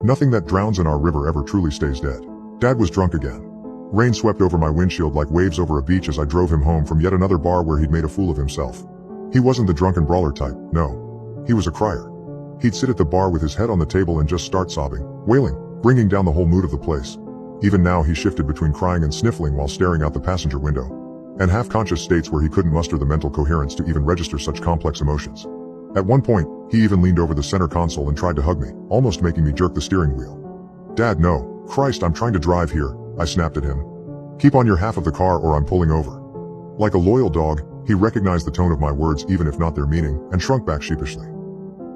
Nothing that drowns in our river ever truly stays dead. Dad was drunk again. Rain swept over my windshield like waves over a beach as I drove him home from yet another bar where he'd made a fool of himself. He wasn't the drunken brawler type, no. He was a crier. He'd sit at the bar with his head on the table and just start sobbing, wailing, bringing down the whole mood of the place. Even now he shifted between crying and sniffling while staring out the passenger window, and half-conscious states where he couldn't muster the mental coherence to even register such complex emotions. At one point, he even leaned over the center console and tried to hug me, almost making me jerk the steering wheel. "Dad, no. Christ, I'm trying to drive here," I snapped at him. "Keep on your half of the car or I'm pulling over." Like a loyal dog, he recognized the tone of my words even if not their meaning, and shrunk back sheepishly.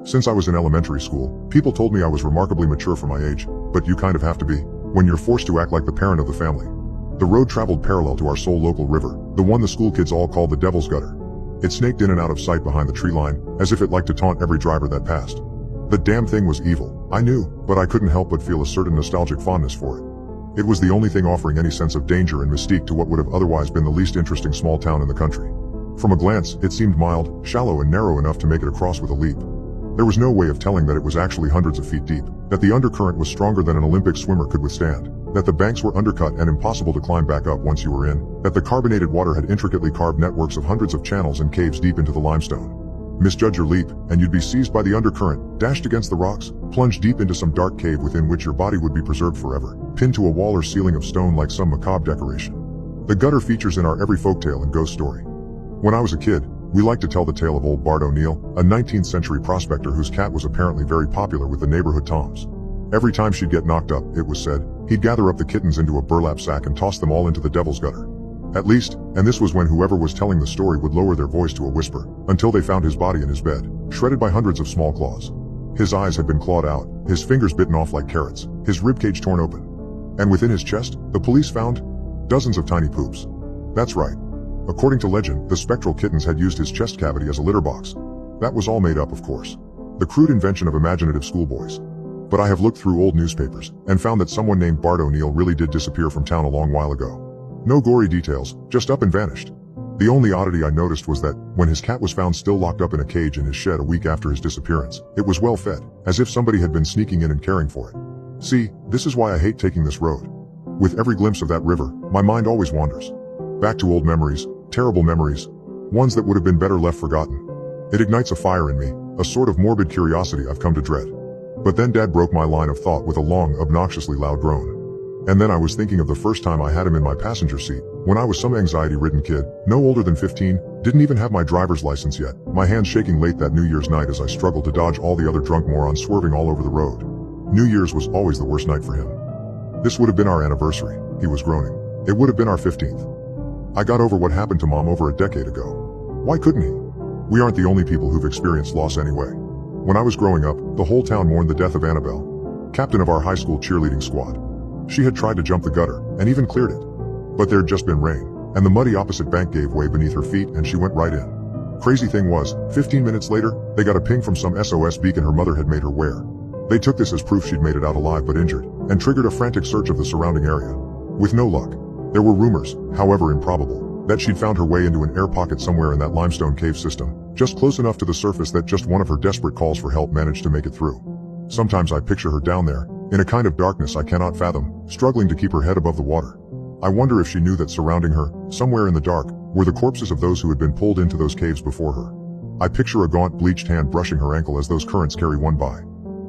Since I was in elementary school, people told me I was remarkably mature for my age, but you kind of have to be, when you're forced to act like the parent of the family. The road traveled parallel to our sole local river, the one the school kids all called the Devil's Gutter. It snaked in and out of sight behind the tree line, as if it liked to taunt every driver that passed. The damn thing was evil, I knew, but I couldn't help but feel a certain nostalgic fondness for it. It was the only thing offering any sense of danger and mystique to what would have otherwise been the least interesting small town in the country. From a glance, it seemed mild, shallow and narrow enough to make it across with a leap. There was no way of telling that it was actually hundreds of feet deep, that the undercurrent was stronger than an Olympic swimmer could withstand, that the banks were undercut and impossible to climb back up once you were in, that the carbonated water had intricately carved networks of hundreds of channels and caves deep into the limestone. Misjudge your leap, and you'd be seized by the undercurrent, dashed against the rocks, plunged deep into some dark cave within which your body would be preserved forever, pinned to a wall or ceiling of stone like some macabre decoration. The gutter features in our every folktale and ghost story. When I was a kid, we liked to tell the tale of old Bart O'Neill, a 19th century prospector whose cat was apparently very popular with the neighborhood toms. Every time she'd get knocked up, it was said, he'd gather up the kittens into a burlap sack and toss them all into the Devil's Gutter. At least, and this was when whoever was telling the story would lower their voice to a whisper, until they found his body in his bed, shredded by hundreds of small claws. His eyes had been clawed out, his fingers bitten off like carrots, his ribcage torn open. And within his chest, the police found dozens of tiny poops. That's right. According to legend, the spectral kittens had used his chest cavity as a litter box. That was all made up, of course. The crude invention of imaginative schoolboys. But I have looked through old newspapers, and found that someone named Bart O'Neill really did disappear from town a long while ago. No gory details, just up and vanished. The only oddity I noticed was that, when his cat was found still locked up in a cage in his shed a week after his disappearance, it was well fed, as if somebody had been sneaking in and caring for it. See, this is why I hate taking this road. With every glimpse of that river, my mind always wanders. Back to old memories, terrible memories, ones that would have been better left forgotten. It ignites a fire in me, a sort of morbid curiosity I've come to dread. But then Dad broke my line of thought with a long, obnoxiously loud groan. And then I was thinking of the first time I had him in my passenger seat, when I was some anxiety-ridden kid, no older than 15, didn't even have my driver's license yet, my hands shaking late that New Year's night as I struggled to dodge all the other drunk morons swerving all over the road. New Year's was always the worst night for him. This would have been our anniversary, he was groaning. It would have been our 15th. I got over what happened to Mom over a decade ago. Why couldn't he? We aren't the only people who've experienced loss anyway. When I was growing up, the whole town mourned the death of Annabelle, captain of our high school cheerleading squad. She had tried to jump the gutter, and even cleared it. But there'd just been rain, and the muddy opposite bank gave way beneath her feet and she went right in. Crazy thing was, 15 minutes later, they got a ping from some SOS beacon her mother had made her wear. They took this as proof she'd made it out alive but injured, and triggered a frantic search of the surrounding area. With no luck. There were rumors, however improbable, that she'd found her way into an air pocket somewhere in that limestone cave system, just close enough to the surface that just one of her desperate calls for help managed to make it through. Sometimes I picture her down there, in a kind of darkness I cannot fathom, struggling to keep her head above the water. I wonder if she knew that surrounding her, somewhere in the dark, were the corpses of those who had been pulled into those caves before her. I picture a gaunt, bleached hand brushing her ankle as those currents carry one by.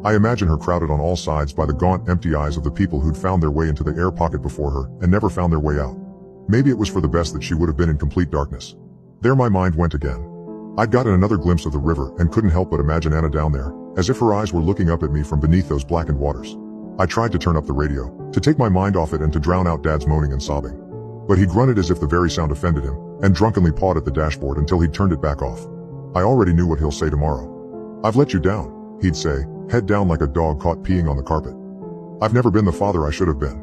I imagine her crowded on all sides by the gaunt, empty eyes of the people who'd found their way into the air pocket before her and never found their way out. Maybe it was for the best that she would have been in complete darkness. There my mind went again. I'd gotten another glimpse of the river and couldn't help but imagine Anna down there, as if her eyes were looking up at me from beneath those blackened waters. I tried to turn up the radio, to take my mind off it and to drown out Dad's moaning and sobbing. But he grunted as if the very sound offended him, and drunkenly pawed at the dashboard until he'd turned it back off. I already knew what he'll say tomorrow. "I've let you down," he'd say, head down like a dog caught peeing on the carpet. "I've never been the father I should have been.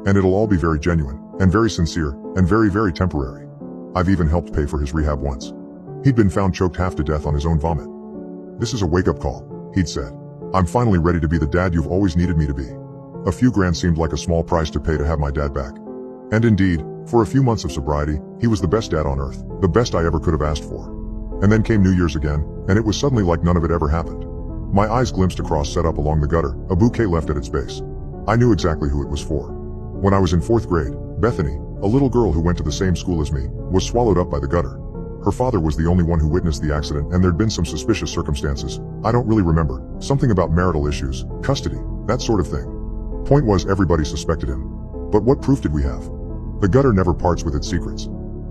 And it'll all be very genuine, and very sincere, and very, very temporary. I've even helped pay for his rehab once." He'd been found choked half to death on his own vomit. "This is a wake-up call," he'd said. "I'm finally ready to be the dad you've always needed me to be." A few grand seemed like a small price to pay to have my dad back. And indeed, for a few months of sobriety, he was the best dad on earth, the best I ever could have asked for. And then came New Year's again, and it was suddenly like none of it ever happened. My eyes glimpsed a cross set up along the gutter, a bouquet left at its base. I knew exactly who it was for. When I was in 4th grade, Bethany, a little girl who went to the same school as me, was swallowed up by the gutter. Her father was the only one who witnessed the accident, and there'd been some suspicious circumstances. I don't really remember. Something about marital issues, custody, that sort of thing. Point was, everybody suspected him. But what proof did we have? The gutter never parts with its secrets.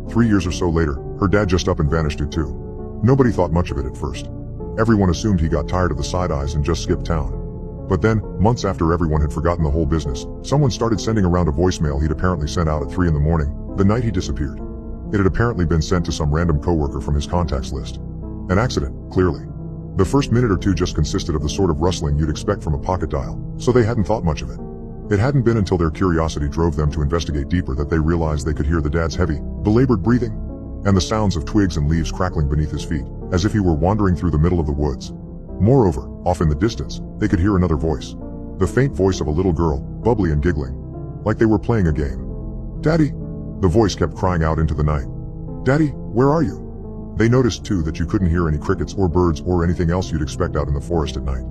3 years or so later, her dad just up and vanished too. Nobody thought much of it at first. Everyone assumed he got tired of the side eyes and just skipped town. But then, months after everyone had forgotten the whole business, someone started sending around a voicemail he'd apparently sent out at 3 in the morning, the night he disappeared. It had apparently been sent to some random coworker from his contacts list. An accident, clearly. The first minute or two just consisted of the sort of rustling you'd expect from a pocket dial, so they hadn't thought much of it. It hadn't been until their curiosity drove them to investigate deeper that they realized they could hear the dad's heavy, belabored breathing, and the sounds of twigs and leaves crackling beneath his feet, as if he were wandering through the middle of the woods. Moreover, off in the distance, they could hear another voice. The faint voice of a little girl, bubbly and giggling. Like they were playing a game. "Daddy!" The voice kept crying out into the night. "Daddy, where are you?" They noticed too that you couldn't hear any crickets or birds or anything else you'd expect out in the forest at night.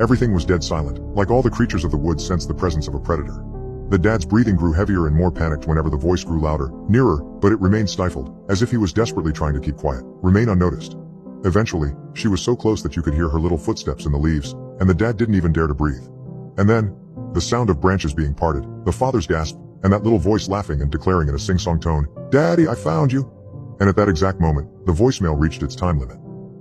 Everything was dead silent, like all the creatures of the woods sensed the presence of a predator. The dad's breathing grew heavier and more panicked whenever the voice grew louder, nearer, but it remained stifled, as if he was desperately trying to keep quiet, remain unnoticed. Eventually, she was so close that you could hear her little footsteps in the leaves, and the dad didn't even dare to breathe. And then, the sound of branches being parted, the father's gasp, and that little voice laughing and declaring in a sing-song tone, "Daddy, I found you." And at that exact moment, the voicemail reached its time limit.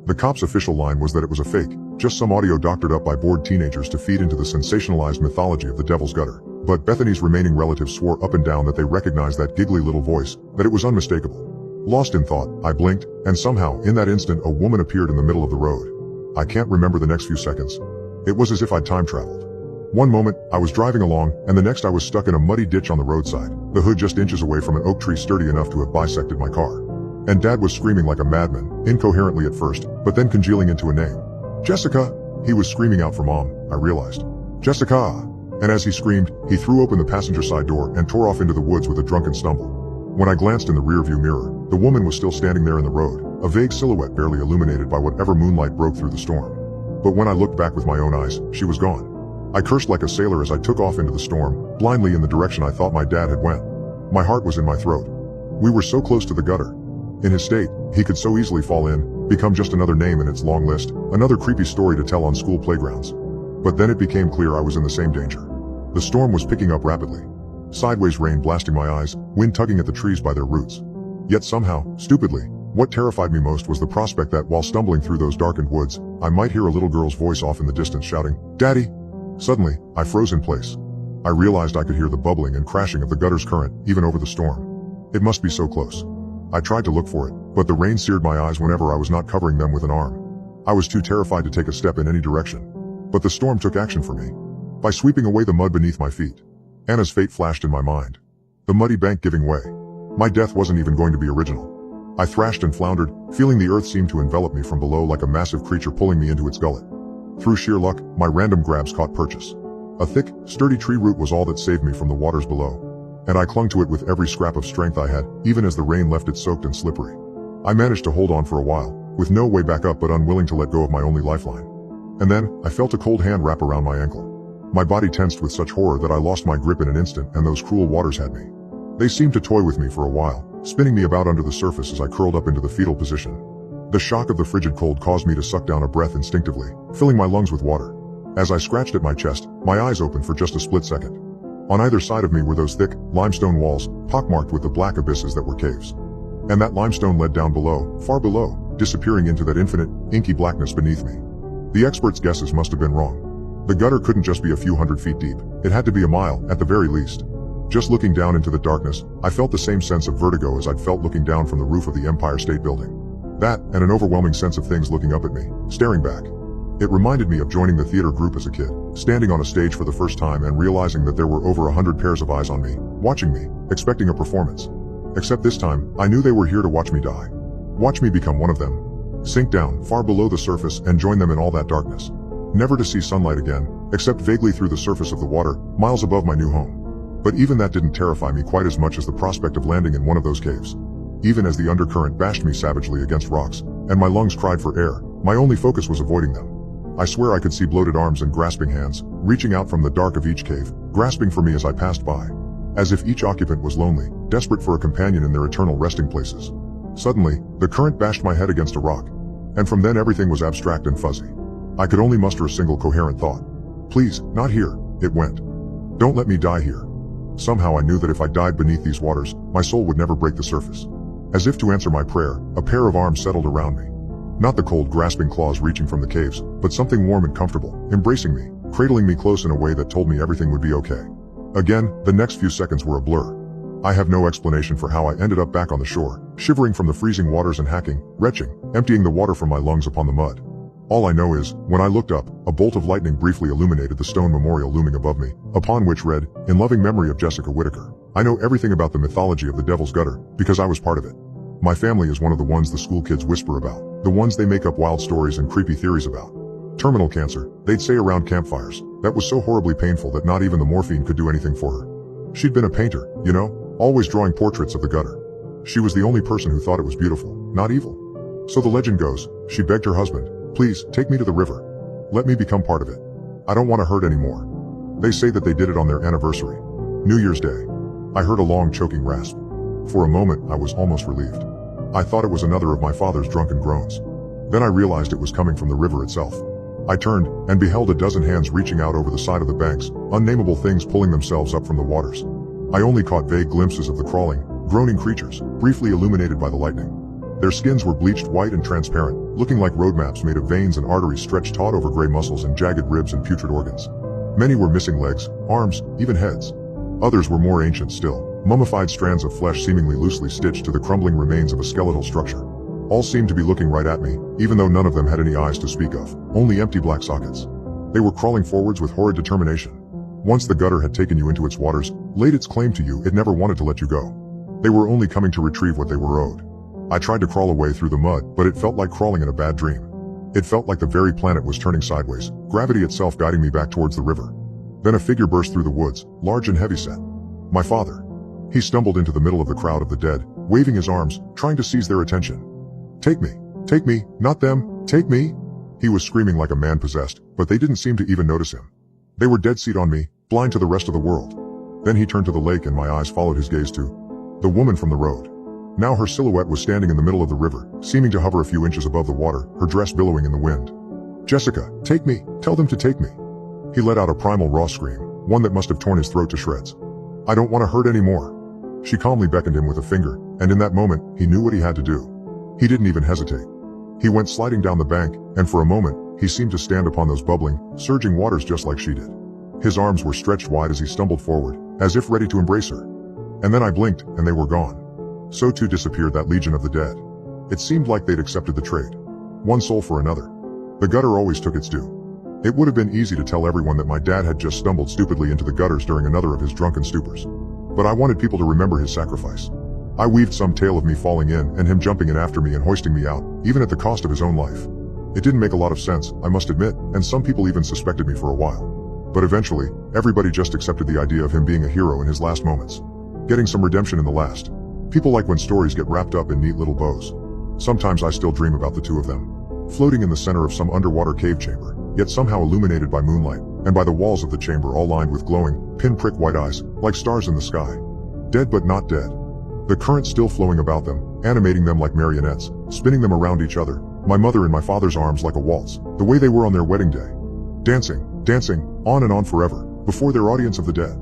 The cop's official line was that it was a fake, just some audio doctored up by bored teenagers to feed into the sensationalized mythology of the Devil's Gutter. But Bethany's remaining relatives swore up and down that they recognized that giggly little voice, that it was unmistakable. Lost in thought, I blinked, and somehow, in that instant, a woman appeared in the middle of the road. I can't remember the next few seconds. It was as if I'd time traveled. One moment, I was driving along, and the next I was stuck in a muddy ditch on the roadside, the hood just inches away from an oak tree sturdy enough to have bisected my car. And Dad was screaming like a madman, incoherently at first, but then congealing into a name. "Jessica!" He was screaming out for Mom, I realized. "Jessica!" And as he screamed, he threw open the passenger side door and tore off into the woods with a drunken stumble. When I glanced in the rearview mirror, the woman was still standing there in the road, a vague silhouette barely illuminated by whatever moonlight broke through the storm. But when I looked back with my own eyes, she was gone. I cursed like a sailor as I took off into the storm, blindly in the direction I thought my dad had went. My heart was in my throat. We were so close to the gutter. In his state, he could so easily fall in, become just another name in its long list, another creepy story to tell on school playgrounds. But then it became clear I was in the same danger. The storm was picking up rapidly. Sideways rain blasting my eyes, wind tugging at the trees by their roots. Yet somehow, stupidly, what terrified me most was the prospect that while stumbling through those darkened woods, I might hear a little girl's voice off in the distance shouting, "Daddy!" Suddenly, I froze in place. I realized I could hear the bubbling and crashing of the gutter's current, even over the storm. It must be so close. I tried to look for it, but the rain seared my eyes whenever I was not covering them with an arm. I was too terrified to take a step in any direction. But the storm took action for me. By sweeping away the mud beneath my feet. Anna's fate flashed in my mind. The muddy bank giving way. My death wasn't even going to be original. I thrashed and floundered, feeling the earth seem to envelop me from below like a massive creature pulling me into its gullet. Through sheer luck, my random grabs caught purchase. A thick, sturdy tree root was all that saved me from the waters below. And I clung to it with every scrap of strength I had, even as the rain left it soaked and slippery. I managed to hold on for a while, with no way back up but unwilling to let go of my only lifeline. And then, I felt a cold hand wrap around my ankle. My body tensed with such horror that I lost my grip in an instant and those cruel waters had me. They seemed to toy with me for a while, spinning me about under the surface as I curled up into the fetal position. The shock of the frigid cold caused me to suck down a breath instinctively, filling my lungs with water. As I scratched at my chest, my eyes opened for just a split second. On either side of me were those thick, limestone walls, pockmarked with the black abysses that were caves. And that limestone led down below, far below, disappearing into that infinite, inky blackness beneath me. The experts' guesses must have been wrong. The gutter couldn't just be a few hundred feet deep, it had to be a mile, at the very least. Just looking down into the darkness, I felt the same sense of vertigo as I'd felt looking down from the roof of the Empire State Building. That, and an overwhelming sense of things looking up at me, staring back. It reminded me of joining the theater group as a kid, standing on a stage for the first time and realizing that there were over 100 pairs of eyes on me, watching me, expecting a performance. Except this time, I knew they were here to watch me die. Watch me become one of them. Sink down, far below the surface, and join them in all that darkness. Never to see sunlight again, except vaguely through the surface of the water, miles above my new home. But even that didn't terrify me quite as much as the prospect of landing in one of those caves. Even as the undercurrent bashed me savagely against rocks, and my lungs cried for air, my only focus was avoiding them. I swear I could see bloated arms and grasping hands, reaching out from the dark of each cave, grasping for me as I passed by. As if each occupant was lonely, desperate for a companion in their eternal resting places. Suddenly, the current bashed my head against a rock. And from then everything was abstract and fuzzy. I could only muster a single coherent thought. Please, not here, it went. Don't let me die here. Somehow I knew that if I died beneath these waters, my soul would never break the surface. As if to answer my prayer, a pair of arms settled around me. Not the cold, grasping claws reaching from the caves, but something warm and comfortable, embracing me, cradling me close in a way that told me everything would be okay. Again, the next few seconds were a blur. I have no explanation for how I ended up back on the shore, shivering from the freezing waters and hacking, retching, emptying the water from my lungs upon the mud. All I know is, when I looked up, a bolt of lightning briefly illuminated the stone memorial looming above me, upon which read, "In loving memory of Jessica Whitaker." I know everything about the mythology of the Devil's Gutter, because I was part of it. My family is one of the ones the school kids whisper about, the ones they make up wild stories and creepy theories about. Terminal cancer, they'd say around campfires, that was so horribly painful that not even the morphine could do anything for her. She'd been a painter, you know, always drawing portraits of the gutter. She was the only person who thought it was beautiful, not evil. So the legend goes, she begged her husband, "Please, take me to the river. Let me become part of it. I don't want to hurt anymore." They say that they did it on their anniversary. New Year's Day. I heard a long choking rasp. For a moment, I was almost relieved. I thought it was another of my father's drunken groans. Then I realized it was coming from the river itself. I turned, and beheld a dozen hands reaching out over the side of the banks, unnameable things pulling themselves up from the waters. I only caught vague glimpses of the crawling, groaning creatures, briefly illuminated by the lightning. Their skins were bleached white and transparent, looking like road maps made of veins and arteries stretched taut over gray muscles and jagged ribs and putrid organs. Many were missing legs, arms, even heads. Others were more ancient still, mummified strands of flesh seemingly loosely stitched to the crumbling remains of a skeletal structure. All seemed to be looking right at me, even though none of them had any eyes to speak of, only empty black sockets. They were crawling forwards with horrid determination. Once the gutter had taken you into its waters, laid its claim to you, it never wanted to let you go. They were only coming to retrieve what they were owed. I tried to crawl away through the mud, but it felt like crawling in a bad dream. It felt like the very planet was turning sideways, gravity itself guiding me back towards the river. Then a figure burst through the woods, large and heavyset. My father. He stumbled into the middle of the crowd of the dead, waving his arms, trying to seize their attention. "Take me, not them, take me!" He was screaming like a man possessed, but they didn't seem to even notice him. They were dead set on me, blind to the rest of the world. Then he turned to the lake and my eyes followed his gaze to the woman from the road. Now her silhouette was standing in the middle of the river, seeming to hover a few inches above the water, her dress billowing in the wind. "Jessica, take me, tell them to take me." He let out a primal raw scream, one that must have torn his throat to shreds. "I don't want to hurt anymore." She calmly beckoned him with a finger, and in that moment, he knew what he had to do. He didn't even hesitate. He went sliding down the bank, and for a moment, he seemed to stand upon those bubbling, surging waters just like she did. His arms were stretched wide as he stumbled forward, as if ready to embrace her. And then I blinked, and they were gone. So too disappeared that legion of the dead. It seemed like they'd accepted the trade. One soul for another. The gutter always took its due. It would have been easy to tell everyone that my dad had just stumbled stupidly into the gutters during another of his drunken stupors. But I wanted people to remember his sacrifice. I weaved some tale of me falling in and him jumping in after me and hoisting me out, even at the cost of his own life. It didn't make a lot of sense, I must admit, and some people even suspected me for a while. But eventually, everybody just accepted the idea of him being a hero in his last moments. Getting some redemption in the last. People like when stories get wrapped up in neat little bows. Sometimes I still dream about the two of them. Floating in the center of some underwater cave chamber, yet somehow illuminated by moonlight, and by the walls of the chamber all lined with glowing, pinprick white eyes, like stars in the sky. Dead but not dead. The current still flowing about them, animating them like marionettes, spinning them around each other, my mother in my father's arms like a waltz, the way they were on their wedding day. Dancing, on and on forever, before their audience of the dead.